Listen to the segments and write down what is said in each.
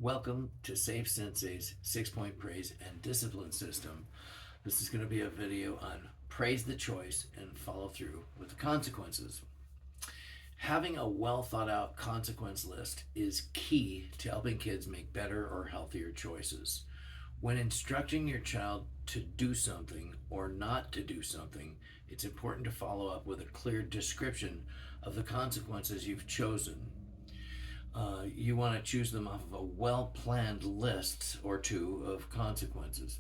Welcome to Safe Sensei's 6-point praise and discipline system. This is going to be a video on praise the choice and follow through with the consequences. Having a well thought out consequence list is key to helping kids make better or healthier choices. When instructing your child to do something or not to do something, it's important to follow up with a clear description of the consequences you've chosen. You want to choose them off of a well-planned list or two of consequences.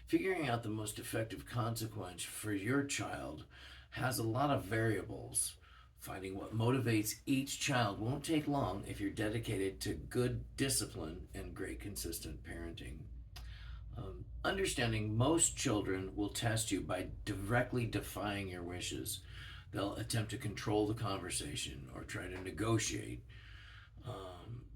Figuring out the most effective consequence for your child has a lot of variables. Finding what motivates each child won't take long if you're dedicated to good discipline and great consistent parenting. Understanding most children will test you by directly defying your wishes. They'll attempt to control the conversation or try to negotiate.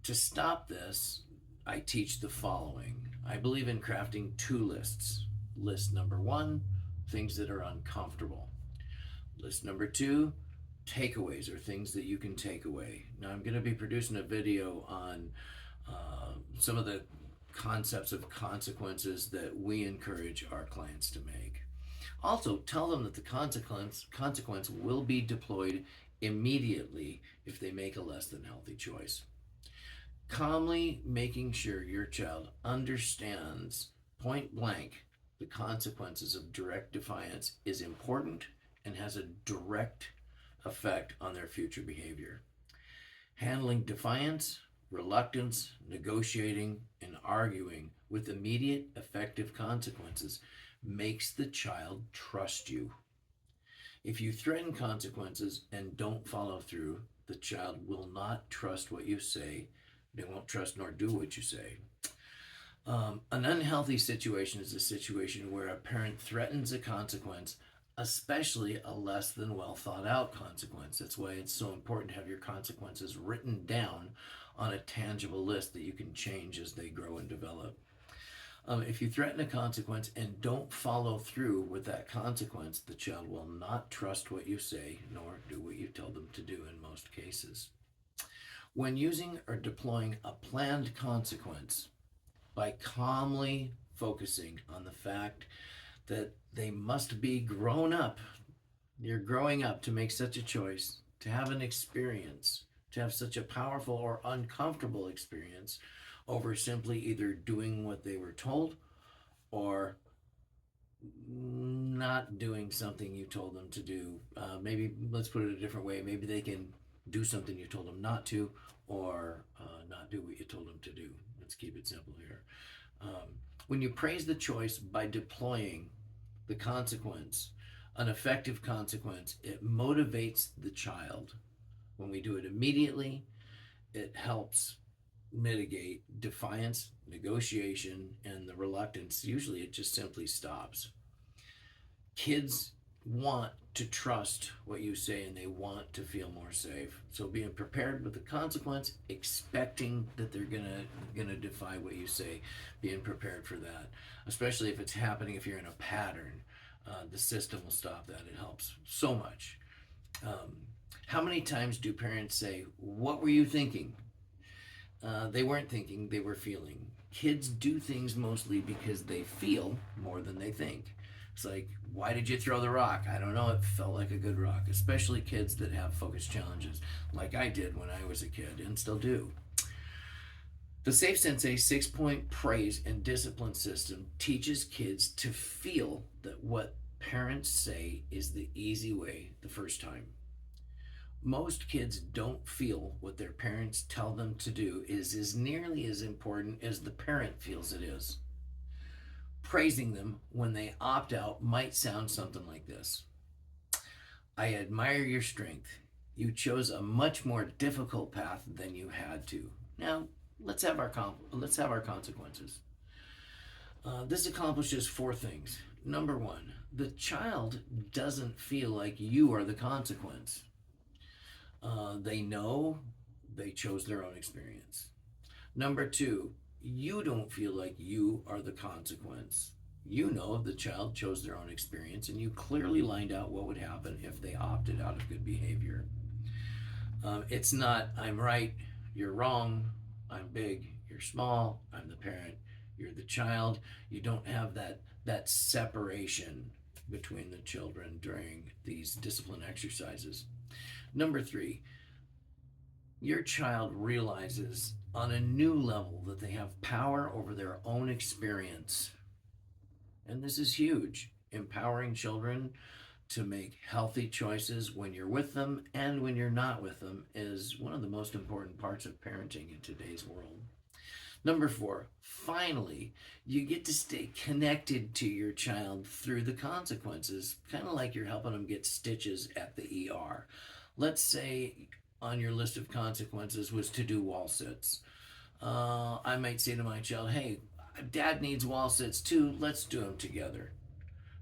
To stop this, I teach the following. I believe in crafting two lists. List number one, things that are uncomfortable. List number two, takeaways or things that you can take away. Now, I'm going to be producing a video on some of the concepts of consequences that we encourage our clients to make. Also, tell them that the consequence will be deployed immediately if they make a less than healthy choice. Calmly making sure your child understands point blank the consequences of direct defiance is important and has a direct effect on their future behavior. Handling defiance, reluctance, negotiating, and arguing with immediate effective consequences makes the child trust you. If you threaten consequences and don't follow through, the child will not trust what you say. They won't trust nor do what you say. An unhealthy situation is a situation where a parent threatens a consequence, especially a less than well thought out consequence. That's why it's so important to have your consequences written down on a tangible list that you can change as they grow and develop. If you threaten a consequence and don't follow through with that consequence, the child will not trust what you say nor do what you tell them to do in most cases. When using or deploying a planned consequence, by calmly focusing on the fact that they must be grown up, you're growing up to make such a choice, to have an experience, to have such a powerful or uncomfortable experience over simply either doing what they were told or not doing something you told them to do. Maybe, let's put it a different way, maybe they can do something you told them not to, or not do what you told them to do. Let's keep it simple here. When you praise the choice by deploying the consequence, an effective consequence, it motivates the child. When we do it immediately, it helps mitigate defiance, negotiation, and the reluctance. Usually it just simply stops. Kids want to trust what you say and they want to feel more safe. So being prepared with the consequence, expecting that they're gonna defy what you say, being prepared for that. Especially if it's happening, if you're in a pattern, the system will stop that. It helps so much. How many times do parents say, "What were you thinking?" They weren't thinking, they were feeling. Kids do things mostly because they feel more than they think. It's like, why did you throw the rock? I don't know, it felt like a good rock. Especially kids that have focus challenges, like I did when I was a kid and still do. The Safe Sensei 6-point praise and discipline system teaches kids to feel that what parents say is the easy way the first time. Most kids don't feel what their parents tell them to do is as nearly as important as the parent feels it is. Praising them when they opt out might sound something like this. "I admire your strength. You chose a much more difficult path than you had to. Now, let's have our consequences." This accomplishes 4 things. Number 1, the child doesn't feel like you are the consequence. They know they chose their own experience. Number 2, you don't feel like you are the consequence. You know the child chose their own experience and you clearly lined out what would happen if they opted out of good behavior. It's not, "I'm right, you're wrong, I'm big, you're You're small, I'm the parent, you're the child. You don't have that separation between the children during these discipline exercises. Number 3, your child realizes on a new level that they have power over their own experience. And this is huge. Empowering children to make healthy choices when you're with them and when you're not with them is one of the most important parts of parenting in today's world. Number 4, finally, you get to stay connected to your child through the consequences, kind of like you're helping them get stitches at the ER. Let's say on your list of consequences was to do wall sits. I might say to my child, hey, dad needs wall sits too, let's do them together.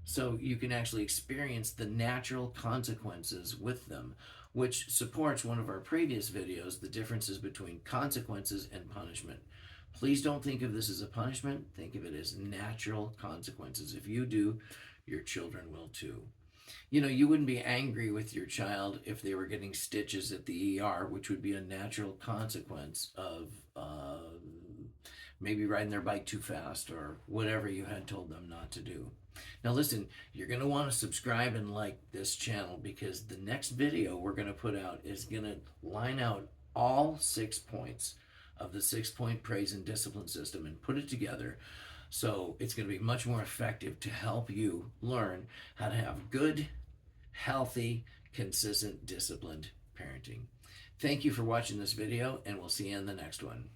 So you can actually experience the natural consequences with them, which supports one of our previous videos, the differences between consequences and punishment. Please don't think of this as a punishment. Think of it as natural consequences. If you do, your children will too. You know, you wouldn't be angry with your child if they were getting stitches at the ER, which would be a natural consequence of maybe riding their bike too fast or whatever you had told them not to do. Now listen, you're going to want to subscribe and like this channel because the next video we're going to put out is going to line out all 6 points of the 6-point praise and discipline system and put it together. So it's going to be much more effective to help you learn how to have good, healthy, consistent, disciplined parenting. Thank you for watching this video, and we'll see you in the next one.